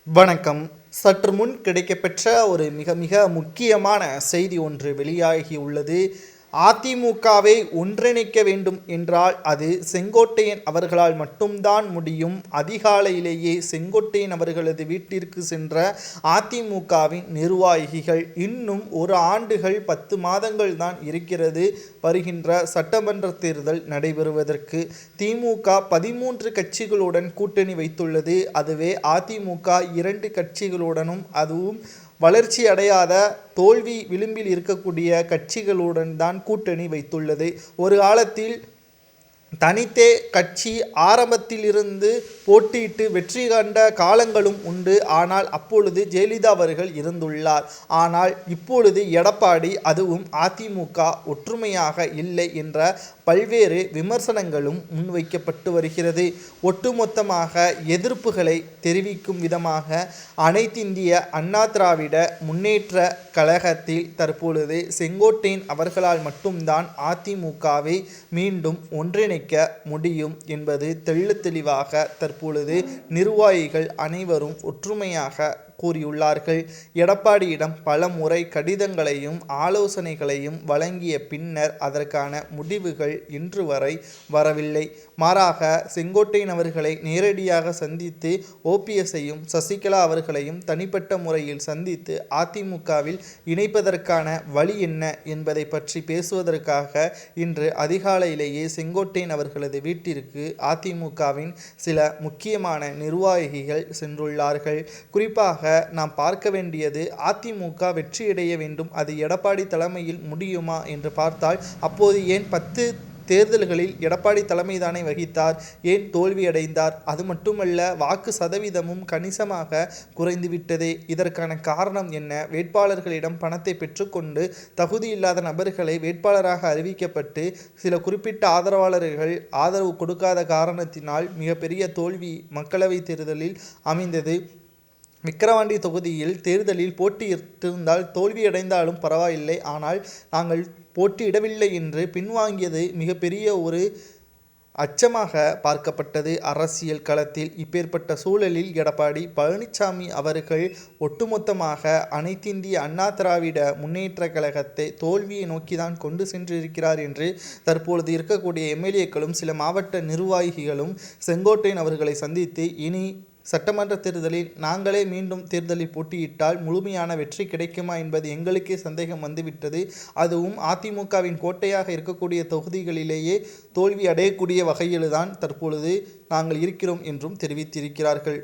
வணக்கம். சற்று முன் கிடைக்கப்பெற்ற ஒரு மிக மிக முக்கியமான செய்தி ஒன்று வெளியாகியுள்ளது. அதிமுகவை ஒன்றிணைக்க வேண்டும் என்றால் அது செங்கோட்டையன் அவர்களால் மட்டும்தான் முடியும். அதிகாலையிலேயே செங்கோட்டையன் அவர்களது வீட்டிற்கு சென்ற அதிமுகவின் நிர்வாகிகள் இன்னும் ஒரு ஆண்டுகள் 10 மாதங்கள் தான் இருக்கிறது வருகின்ற சட்டமன்ற தேர்தல் நடைபெறுவதற்கு. திமுக 13 கட்சிகளுடன் கூட்டணி வைத்துள்ளது. அதுவே அதிமுக 2 கட்சிகளுடனும், அதுவும் வளர்ச்சி அடையாத தோல்வி விளிம்பில் இருக்கக்கூடிய கட்சிகளுடன் தான் கூட்டணி வைத்துள்ளது. ஒரு காலத்தில் தனித்தே கட்சி ஆரம்பத்திலிருந்து போட்டியிட்டு வெற்றி கண்ட காலங்களும் உண்டு. ஆனால் அப்பொழுது ஜெயலலிதா அவர்கள் இருந்துள்ளார். ஆனால் இப்பொழுது எடப்பாடி, அதுவும் அதிமுக ஒற்றுமையாக இல்லை என்ற பல்வேறு விமர்சனங்களும் முன்வைக்கப்பட்டு வருகிறது. ஒட்டுமொத்தமாக எதிர்ப்புகளை தெரிவிக்கும் விதமாக அனைத்திந்திய அண்ணா திராவிட முன்னேற்ற கழகத்தில் தற்பொழுது செங்கோட்டையன் அவர்களால் மட்டும்தான் அதிமுகவை மீண்டும் ஒன்றிணைக்க முடியும் என்பது தெள்ளத் தெளிவாக தற்பொழுது நிர்வாகிகள் அனைவரும் ஒற்றுமையாக கூறியுள்ளார்கள். எடப்பாடியிடம் பல முறை கடிதங்களையும் ஆலோசனைகளையும் வழங்கிய பின்னர் அதற்கான முடிவுகள் இன்று வரை வரவில்லை. மாறாக செங்கோட்டையன் அவர்களை நேரடியாக சந்தித்து ஓபிஎஸ்ஐயும் சசிகலா அவர்களையும் தனிப்பட்ட முறையில் சந்தித்து அதிமுகவில் இணைப்பதற்கான வழி என்ன என்பதை பற்றி பேசுவதற்காக இன்று அதிகாலையிலேயே செங்கோட்டையன் அவர்களது வீட்டிற்கு அதிமுகவின் சில முக்கியமான நிர்வாகிகள் சென்றுள்ளார்கள். குறிப்பாக நாம் பார்க்க வேண்டியது, அதிமுக வெற்றியடைய வேண்டும், அது எடப்பாடி தலைமையில் முடியுமா என்று பார்த்தால், அப்போது ஏன் 10 தேர்தல்களில் எடப்பாடி தலைமைதானே வகித்தார், ஏன் தோல்வியடைந்தார்? அது மட்டுமல்ல, வாக்கு சதவீதமும் கணிசமாக குறைந்துவிட்டதே. இதற்கான காரணம் என்ன? வேட்பாளர்களிடம் பணத்தை பெற்றுக்கொண்டு தகுதியில்லாத நபர்களை வேட்பாளராக அறிவிக்கப்பட்டு சில குறிப்பிட்ட ஆதரவாளர்கள் ஆதரவு கொடுக்காத காரணத்தினால் மிகப்பெரிய தோல்வி மக்களவைத் தேர்தலில் அமைந்தது. விக்கிரவாண்டி தொகுதியில் தேர்தலில் போட்டியிட்டிருந்தால் தோல்வியடைந்தாலும் பரவாயில்லை, ஆனால் நாங்கள் போட்டியிடவில்லை என்று பின்வாங்கியது மிகப்பெரிய ஒரு அச்சமாக பார்க்கப்பட்டது அரசியல் களத்தில். இப்பேற்பட்ட சூழலில் எடப்பாடி பழனிசாமி அவர்கள் ஒட்டுமொத்தமாக அனைத்திந்திய அண்ணா திராவிட முன்னேற்ற கழகத்தை தோல்வியை நோக்கிதான் கொண்டு சென்றிருக்கிறார் என்று தற்பொழுது இருக்கக்கூடிய எம்எல்ஏக்களும் சில மாவட்ட நிர்வாகிகளும் செங்கோட்டையன் அவர்களை சந்தித்து, இனி சட்டமன்ற தேர்தலில் நாங்களே மீண்டும் தேர்தலில் போட்டியிட்டால் முழுமையான வெற்றி கிடைக்குமா என்பது எங்களுக்கே சந்தேகம் வந்துவிட்டது. அதுவும் அதிமுகவின் கோட்டையாக இருக்கக்கூடிய தொகுதிகளிலேயே தோல்வி அடையக்கூடிய வகையில்தான் தற்பொழுது நாங்கள் இருக்கிறோம் என்றும் தெரிவித்திருக்கிறார்கள்.